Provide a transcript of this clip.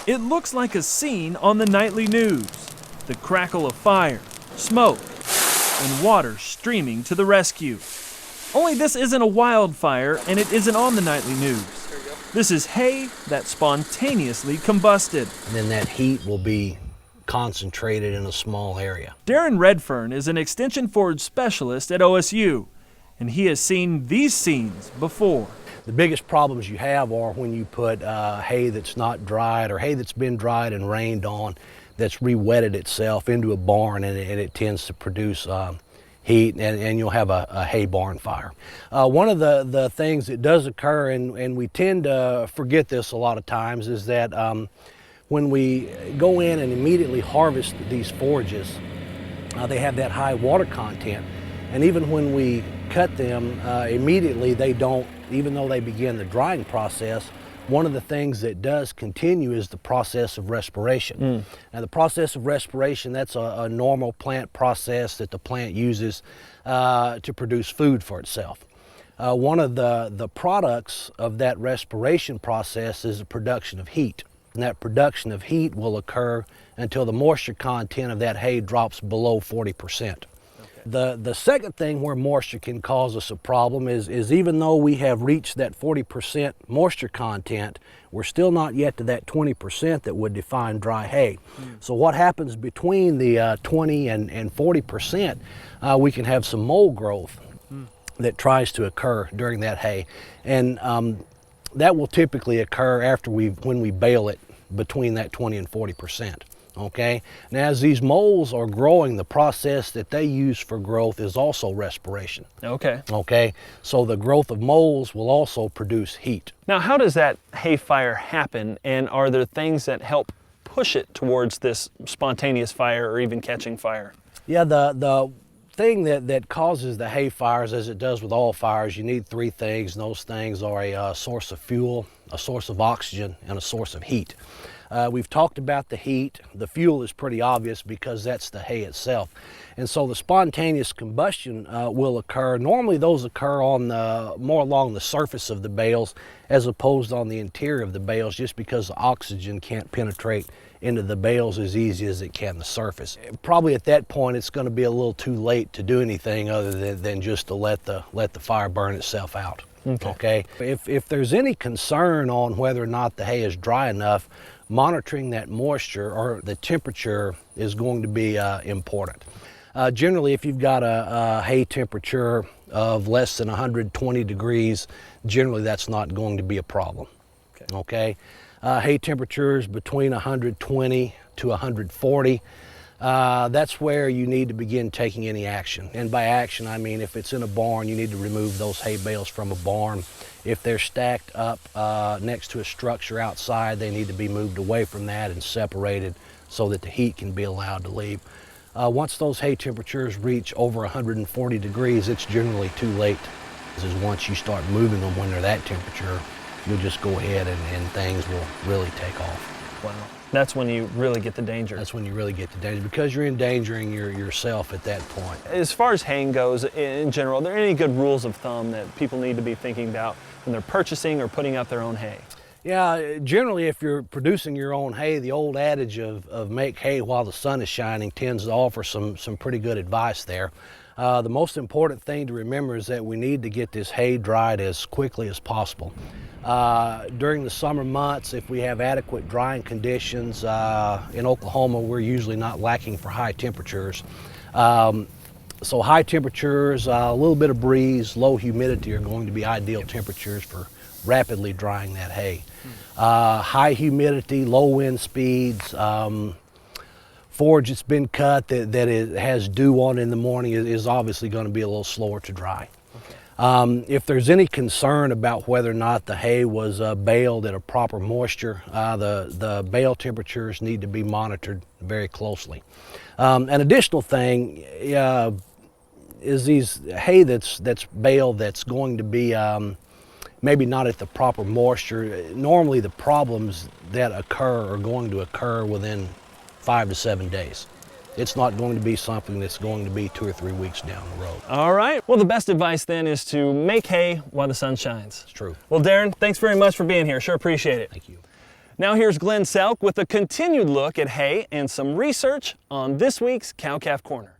It looks like a scene on the nightly news. The crackle of fire, smoke, and water streaming to the rescue. Only this isn't a wildfire, and it isn't on the nightly news. This is hay that spontaneously combusted. And then that heat will be concentrated in a small area. Daren Redfearn is an extension forage specialist at OSU, and he has seen these scenes before. The biggest problems you have are when you put hay that's not dried or hay that's been dried and rained on, that's re-wetted itself into a barn, and it tends to produce heat, and you'll have a hay barn fire. One of the things that does occur, and we tend to forget this a lot of times, is that when we go in and immediately harvest these forages, they have that high water content, and even when we cut them immediately, they don't, even though they begin the drying process, one of the things that does continue is the process of respiration. Now the process of respiration, that's a normal plant process that the plant uses to produce food for itself. One of the products of that respiration process is the production of heat. And that production of heat will occur until the moisture content of that hay drops below 40%. The second thing where moisture can cause us a problem is even though we have reached that 40% moisture content, we're still not yet to that 20% that would define dry hay. So what happens between the 20 and 40%, we can have some mold growth that tries to occur during that hay. And that will typically occur after when we bale it between that 20 and 40%. Okay, and as these molds are growing, the process that they use for growth is also respiration. Okay, so the growth of molds will also produce heat. Now, how does that hay fire happen, and are there things that help push it towards this spontaneous fire or even catching fire? Yeah, the thing that causes the hay fires, as it does with all fires, you need three things, and those things are a source of fuel, a source of oxygen, and a source of heat. We've talked about the heat. The fuel is pretty obvious because that's the hay itself. And so the spontaneous combustion will occur. Normally those occur on more along the surface of the bales as opposed on the interior of the bales, just because the oxygen can't penetrate into the bales as easy as it can the surface. Probably at that point it's going to be a little too late to do anything other than just to let the fire burn itself out. Okay. If there's any concern on whether or not the hay is dry enough, monitoring that moisture or the temperature is going to be important. Generally, if you've got a hay temperature of less than 120 degrees, generally that's not going to be a problem. Okay? Hay temperatures between 120 to 140, that's where you need to begin taking any action. And by action, I mean if it's in a barn, you need to remove those hay bales from a barn. If they're stacked up next to a structure outside, they need to be moved away from that and separated so that the heat can be allowed to leave. Once those hay temperatures reach over 140 degrees, it's generally too late. Because once you start moving them when they're that temperature, you'll just go ahead and things will really take off. Wow. That's when you really get the danger. That's when you really get the danger, because you're endangering yourself at that point. As far as haying goes in general, are there any good rules of thumb that people need to be thinking about when they're purchasing or putting out their own hay? Yeah, generally if you're producing your own hay, the old adage of make hay while the sun is shining tends to offer some pretty good advice there. The most important thing to remember is that we need to get this hay dried as quickly as possible. During the summer months, if we have adequate drying conditions, in Oklahoma we're usually not lacking for high temperatures. So high temperatures, a little bit of breeze, low humidity are going to be ideal temperatures for rapidly drying that hay. High humidity, low wind speeds, forage that's been cut that has dew on in the morning is obviously going to be a little slower to dry. If there's any concern about whether or not the hay was baled at a proper moisture, the bale temperatures need to be monitored very closely. An additional thing is these hay that's baled that's going to be maybe not at the proper moisture. Normally the problems that occur are going to occur within 5 to 7 days. It's not going to be something that's going to be 2 or 3 weeks down the road. All right. Well, the best advice then is to make hay while the sun shines. It's true. Well, Daren, thanks very much for being here. Sure appreciate it. Thank you. Now here's Glenn Selk with a continued look at hay and some research on this week's Cow-Calf Corner.